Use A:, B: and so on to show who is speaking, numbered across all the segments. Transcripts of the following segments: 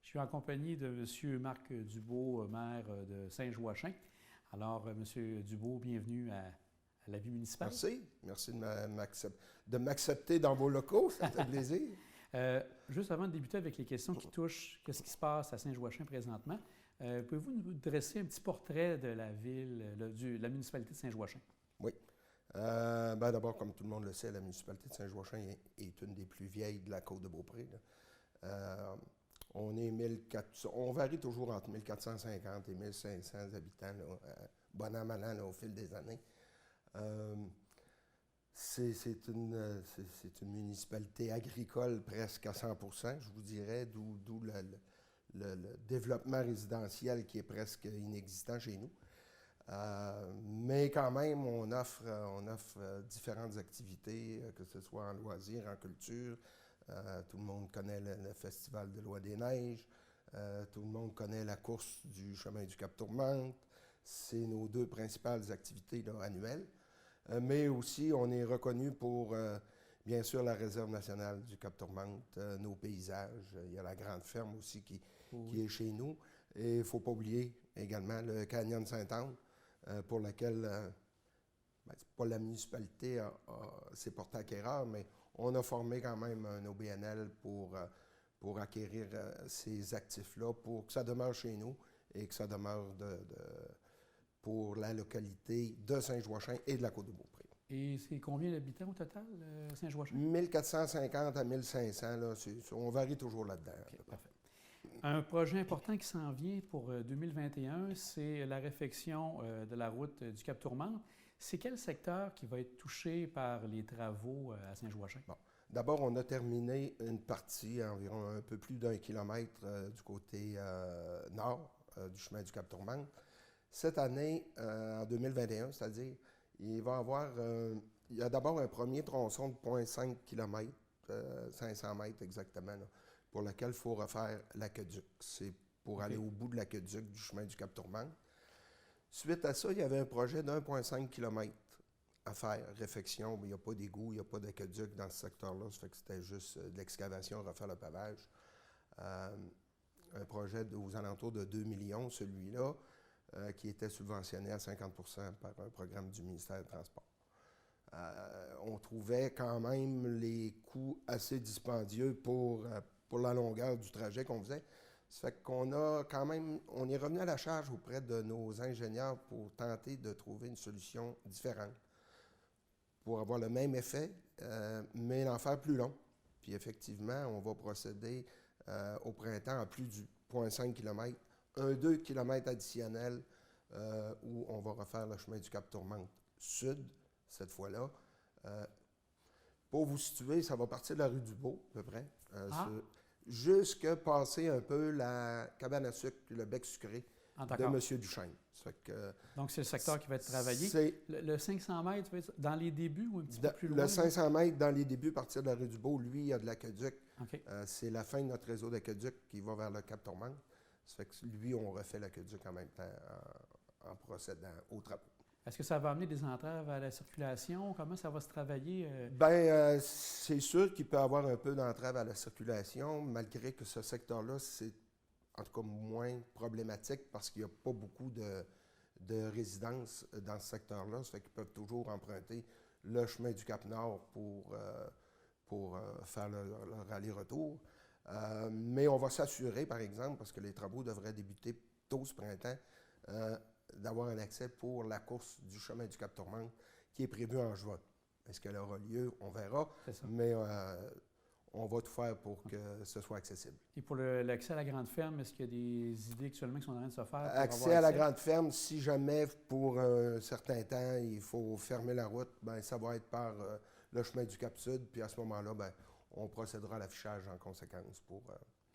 A: Je suis en compagnie de M. Marc Dubois, maire de Saint-Joachim. Alors, M. Dubois, bienvenue à la vie municipale.
B: Merci. Merci de m'accepter dans vos locaux. Ça fait plaisir.
A: Juste avant de débuter avec les questions qui touchent qu'est-ce qui se passe à Saint-Joachim présentement, pouvez-vous nous dresser un petit portrait de la ville, de la municipalité de Saint-Joachim?
B: Oui. D'abord, comme tout le monde le sait, la municipalité de Saint-Joachim est une des plus vieilles de la Côte-de-Beaupré. On varie toujours entre 1450 et 1500 habitants, bon an, mal an, au fil des années. C'est une municipalité agricole presque à 100%, je vous dirais, d'où le développement résidentiel qui est presque inexistant chez nous. Mais quand même, on offre différentes activités, que ce soit en loisirs, en culture. Tout le monde connaît le Festival de l'Oie des Neiges. Tout le monde connaît la course du chemin du Cap-Tourmente. C'est nos deux principales activités là, annuelles. Mais aussi, on est reconnu pour, bien sûr, la Réserve nationale du Cap-Tourmente, nos paysages. Il y a la Grande Ferme aussi qui est chez nous. Et il ne faut pas oublier également le Canyon de Sainte-Anne, pour laquelle, c'est pas la municipalité s'est portée acquéreur, mais on a formé quand même un OBNL pour acquérir ces actifs-là, pour que ça demeure chez nous et que ça demeure pour la localité de Saint-Joachim et de la Côte-de-Beaupré.
A: Et c'est combien d'habitants au total, Saint-Joachim?
B: 1450 à 1500, là, on varie toujours là-dedans.
A: Okay, parfait. Un projet important qui s'en vient pour 2021, c'est la réfection de la route du Cap-Tourmente. C'est quel secteur qui va être touché par les travaux à Saint-Joachim?
B: Bon. D'abord, on a terminé une partie, environ un peu plus d'1 kilomètre du côté nord du chemin du Cap-Tourmente. Cette année, en 2021, c'est-à-dire, il y a d'abord un premier tronçon de 0,5 km, 500 mètres exactement, là, pour lequel il faut refaire l'aqueduc. C'est pour aller au bout de l'aqueduc du chemin du Cap-Tourmente. Suite à ça, il y avait un projet d'1,5 km à faire, réfection. Il n'y a pas d'égout, il n'y a pas d'aqueduc dans ce secteur-là. Ça fait que c'était juste de l'excavation, refaire le pavage. Un projet aux alentours de 2 millions, celui-là, qui était subventionné à 50 % par un programme du ministère des Transports. On trouvait quand même les coûts assez dispendieux pour la longueur du trajet qu'on faisait. Ça fait qu'on a quand même, on est revenu à la charge auprès de nos ingénieurs pour tenter de trouver une solution différente pour avoir le même effet, mais l'en faire plus long. Puis effectivement, on va procéder au printemps à plus du 0,5 km, un 2 km additionnel où on va refaire le chemin du Cap-Tourmente sud, cette fois-là. Pour vous situer, ça va partir de la rue du Beau, à peu près, jusque passer un peu la cabane à sucre, le bec sucré de M. Duchesne.
A: Donc, c'est le secteur qui va être travaillé. Le 500 mètres va être dans les débuts ou un petit peu plus loin?
B: Le 500 mètres dans les débuts, à partir de la rue du Beau, lui, il y a de l'aqueduc.
A: Okay.
B: C'est la fin de notre réseau d'aqueduc qui va vers le Cap-Tourmente. Ça fait que lui, on refait l'aqueduc en même temps en procédant aux travaux.
A: Est-ce que ça va amener des entraves à la circulation? Comment ça va se travailler?
B: C'est sûr qu'il peut y avoir un peu d'entrave à la circulation, malgré que ce secteur-là, c'est en tout cas moins problématique parce qu'il n'y a pas beaucoup de résidences dans ce secteur-là. Ça fait qu'ils peuvent toujours emprunter le chemin du Cap-Nord pour faire leur aller-retour. Mais on va s'assurer, par exemple, parce que les travaux devraient débuter tôt ce printemps, d'avoir un accès pour la course du chemin du Cap-Tourmente qui est prévue en juin. Est-ce qu'elle aura lieu? On verra. Mais on va tout faire pour que ce soit accessible.
A: Et pour l'accès à la Grande Ferme, est-ce qu'il y a des idées actuellement qui sont en train de se faire?
B: Accès à la Grande Ferme, si jamais pour un certain temps, il faut fermer la route, ça va être par le chemin du Cap-Sud. Puis à ce moment-là, on procédera à l'affichage en conséquence pour...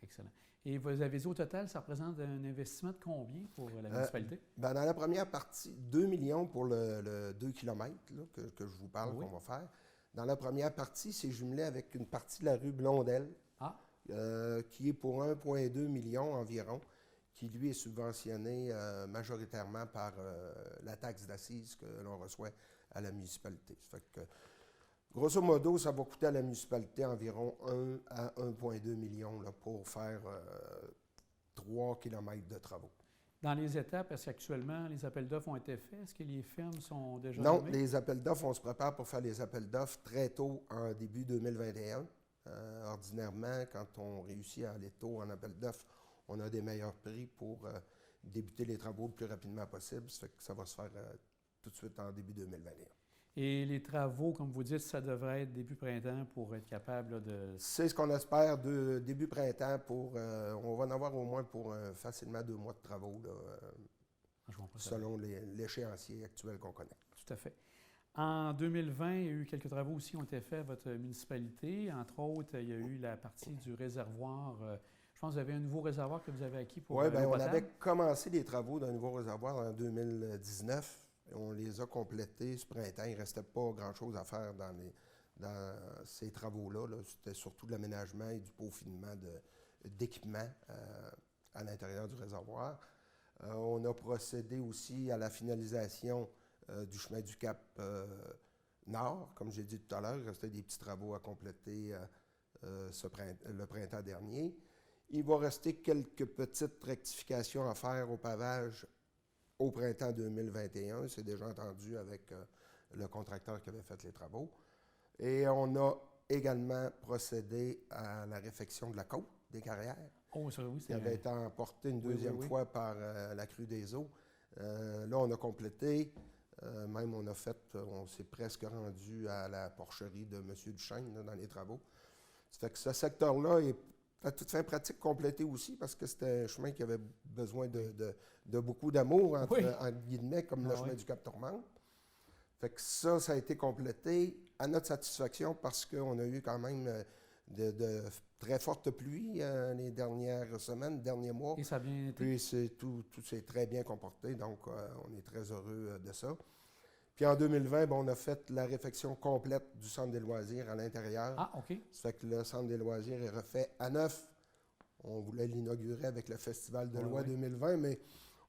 A: Excellent. Et vous avez dit au total, ça représente un investissement de combien pour la municipalité?
B: Dans la première partie, 2 millions pour le 2 km là, que je vous parle qu'on va faire. Dans la première partie, c'est jumelé avec une partie de la rue Blondel, qui est pour 1,2 million environ, qui lui est subventionné majoritairement par la taxe d'assises que l'on reçoit à la municipalité. Ça fait que, grosso modo, ça va coûter à la municipalité environ 1 à 1,2 million là, pour faire 3 km de travaux.
A: Dans les étapes, est-ce qu'actuellement, les appels d'offres ont été faits? Est-ce que les firmes sont déjà
B: Non,
A: nommées?
B: les appels d'offres, on se prépare pour faire les appels d'offres très tôt en début 2021. Ordinairement, quand on réussit à aller tôt en appel d'offres, on a des meilleurs prix pour débuter les travaux le plus rapidement possible. Ça fait que ça va se faire tout de suite en début 2021.
A: Et les travaux, comme vous dites, ça devrait être début printemps pour être capable là, de...
B: C'est ce qu'on espère de début printemps pour... on va en avoir au moins pour facilement 2 mois de travaux, là, selon l'échéancier actuel qu'on connaît.
A: Tout à fait. En 2020, il y a eu quelques travaux aussi qui ont été faits à votre municipalité. Entre autres, il y a eu la partie du réservoir. Je pense que vous avez un nouveau réservoir que vous avez acquis pour
B: Oui, bien,
A: l'eau
B: on
A: potable.
B: avait commencé les travaux d'un nouveau réservoir en 2019. On les a complétés ce printemps. Il ne restait pas grand-chose à faire dans ces travaux-là. Là. C'était surtout de l'aménagement et du peaufinement d'équipements à l'intérieur du réservoir. On a procédé aussi à la finalisation du chemin du Cap Nord. Comme j'ai dit tout à l'heure, il restait des petits travaux à compléter le printemps dernier. Il va rester quelques petites rectifications à faire au pavage au printemps 2021. C'est déjà entendu avec le contracteur qui avait fait les travaux. Et on a également procédé à la réfection de la côte des carrières.
A: Oh, ça, oui,
B: qui avait été emporté une deuxième fois par la crue des eaux. Là, on a complété. Même on s'est presque rendu à la porcherie de M. Duchesne là, dans les travaux. Ça fait que ce secteur-là est à toute fin pratique complété aussi parce que c'était un chemin qui avait besoin de beaucoup d'amour, entre guillemets, comme le chemin du Cap-Tourmente. Fait que ça a été complété à notre satisfaction parce qu'on a eu quand même de très fortes pluies les dernières semaines, derniers mois.
A: Et ça a bien été.
B: Puis tout s'est très bien comporté, donc on est très heureux de ça. Puis en 2020, on a fait la réfection complète du centre des loisirs à l'intérieur.
A: Ah, OK.
B: Ça fait que le centre des loisirs est refait à neuf. On voulait l'inaugurer avec le Festival de Loi 2020, mais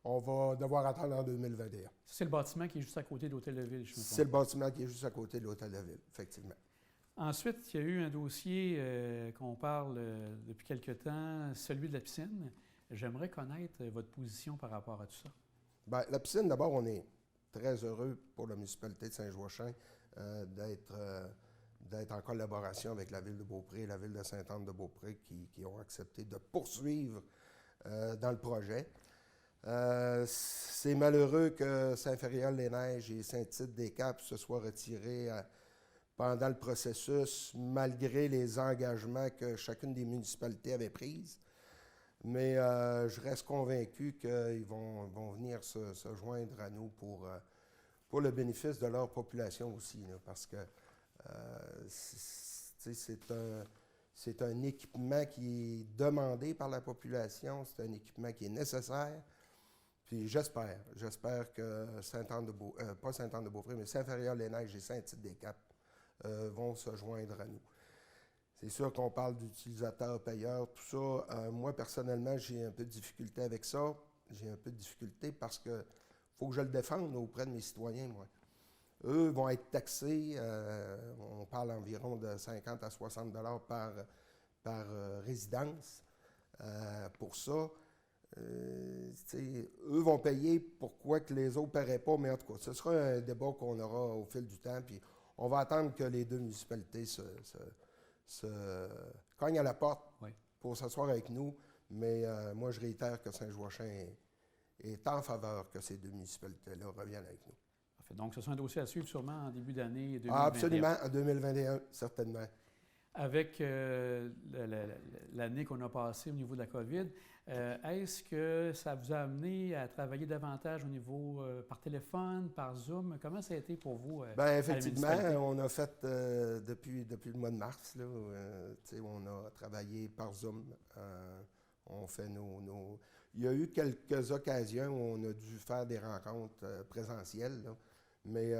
B: on va devoir attendre en 2021.
A: C'est le bâtiment qui est juste à côté de l'Hôtel de Ville, je me trompe.
B: C'est le bâtiment qui est juste à côté de l'Hôtel de Ville, effectivement.
A: Ensuite, il y a eu un dossier qu'on parle depuis quelque temps, celui de la piscine. J'aimerais connaître votre position par rapport à tout ça.
B: Bien, la piscine, d'abord, on est très heureux pour la municipalité de Saint-Joachim d'être en collaboration avec la Ville de Beaupré et la Ville de Sainte-Anne-de-Beaupré qui ont accepté de poursuivre dans le projet. C'est malheureux que Saint-Fériol-les-Neiges et Saint-Tite-des-Caps se soient retirés pendant le processus, malgré les engagements que chacune des municipalités avait pris. Mais je reste convaincu qu'ils vont venir se joindre à nous pour le bénéfice de leur population aussi, là, parce que c'est un équipement qui est demandé par la population, c'est un équipement qui est nécessaire. Puis j'espère que pas Sainte-Anne-de-Beaupré, mais Saint-Fériol-les-Neiges et Saint-Tite-des-Caps vont se joindre à nous. C'est sûr qu'on parle d'utilisateurs payeurs, tout ça. Moi, personnellement, j'ai un peu de difficulté avec ça. J'ai un peu de difficulté parce que faut que je le défende auprès de mes citoyens, moi. Eux vont être taxés, on parle environ de 50 à 60 $ par résidence pour ça. Eux vont payer pourquoi que les autres ne paieraient pas, mais en tout cas, ce sera un débat qu'on aura au fil du temps, puis on va attendre que les deux municipalités se cognent à la porte pour s'asseoir avec nous, mais moi, je réitère que Saint-Joachim est en faveur que ces deux municipalités-là reviennent avec nous.
A: Parfait. Donc, ce sera un dossier à suivre sûrement en début d'année 2021.
B: Ah, absolument, en 2021, certainement.
A: Avec l'année qu'on a passée au niveau de la COVID, est-ce que ça vous a amené à travailler davantage au niveau par téléphone, par Zoom? Comment ça a été pour vous?
B: Bien, effectivement, on a fait depuis le mois de mars, là, on a travaillé par Zoom. On fait Il y a eu quelques occasions où on a dû faire des rencontres présentielles, là, mais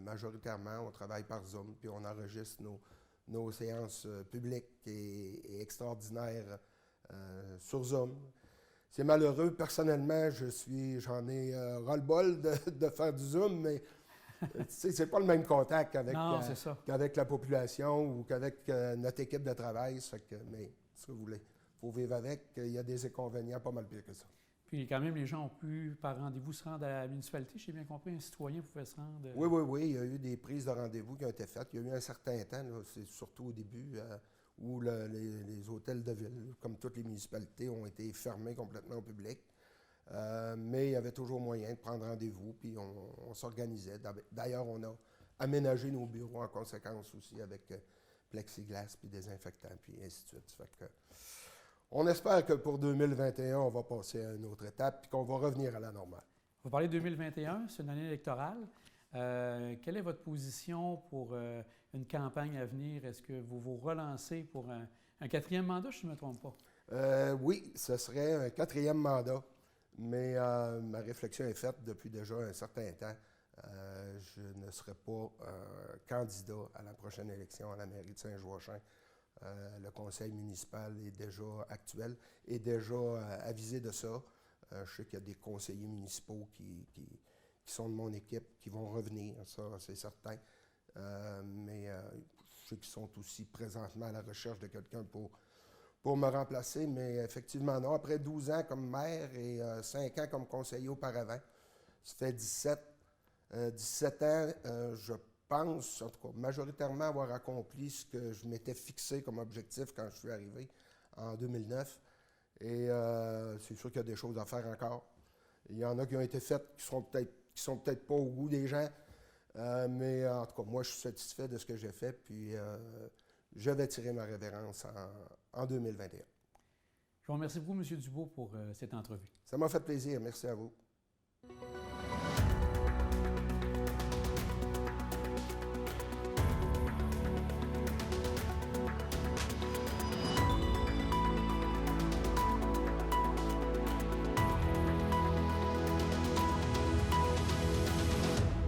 B: majoritairement, on travaille par Zoom, puis on enregistre nos séances publiques et extraordinaires sur Zoom. C'est malheureux. Personnellement, j'en ai ras-le-bol de faire du Zoom, mais c'est pas le même contact qu'avec la population ou qu'avec notre équipe de travail. Mais ce que vous voulez, faut vivre avec. Il y a des inconvénients pas mal pires que ça.
A: Puis quand même, les gens ont pu, par rendez-vous, se rendre à la municipalité. J'ai bien compris, un citoyen pouvait se rendre.
B: Oui, oui, oui. Il y a eu des prises de rendez-vous qui ont été faites. Il y a eu un certain temps, là, c'est surtout au début, où les hôtels de ville, comme toutes les municipalités, ont été fermés complètement au public. Mais il y avait toujours moyen de prendre rendez-vous, puis on s'organisait. D'ailleurs, on a aménagé nos bureaux en conséquence aussi avec plexiglas, puis désinfectants, puis ainsi de suite. Ça fait que, on espère que pour 2021, on va passer à une autre étape, puis qu'on va revenir à la normale.
A: Vous parlez de 2021, c'est une année électorale. Quelle est votre position pour une campagne à venir? Est-ce que vous vous relancez pour un quatrième mandat, si je ne me trompe pas?
B: Oui, ce serait un quatrième mandat, mais ma réflexion est faite depuis déjà un certain temps. Je ne serai pas candidat à la prochaine élection à la mairie de Saint-Joachim. Le conseil municipal est déjà actuel, est déjà avisé de ça. Je sais qu'il y a des conseillers municipaux qui sont de mon équipe, qui vont revenir, ça c'est certain. Mais je sais qu'ils sont aussi présentement à la recherche de quelqu'un pour me remplacer. Mais effectivement, non. Après 12 ans comme maire et 5 ans comme conseiller auparavant, ça fait 17 ans, je pense, en tout cas, majoritairement avoir accompli ce que je m'étais fixé comme objectif quand je suis arrivé en 2009. Et c'est sûr qu'il y a des choses à faire encore. Il y en a qui ont été faites qui sont peut-être pas au goût des gens. Mais en tout cas, moi, je suis satisfait de ce que j'ai fait. Puis je vais tirer ma révérence en 2021.
A: Je vous remercie beaucoup, M. Dubois, pour cette entrevue.
B: Ça m'a fait plaisir. Merci à vous.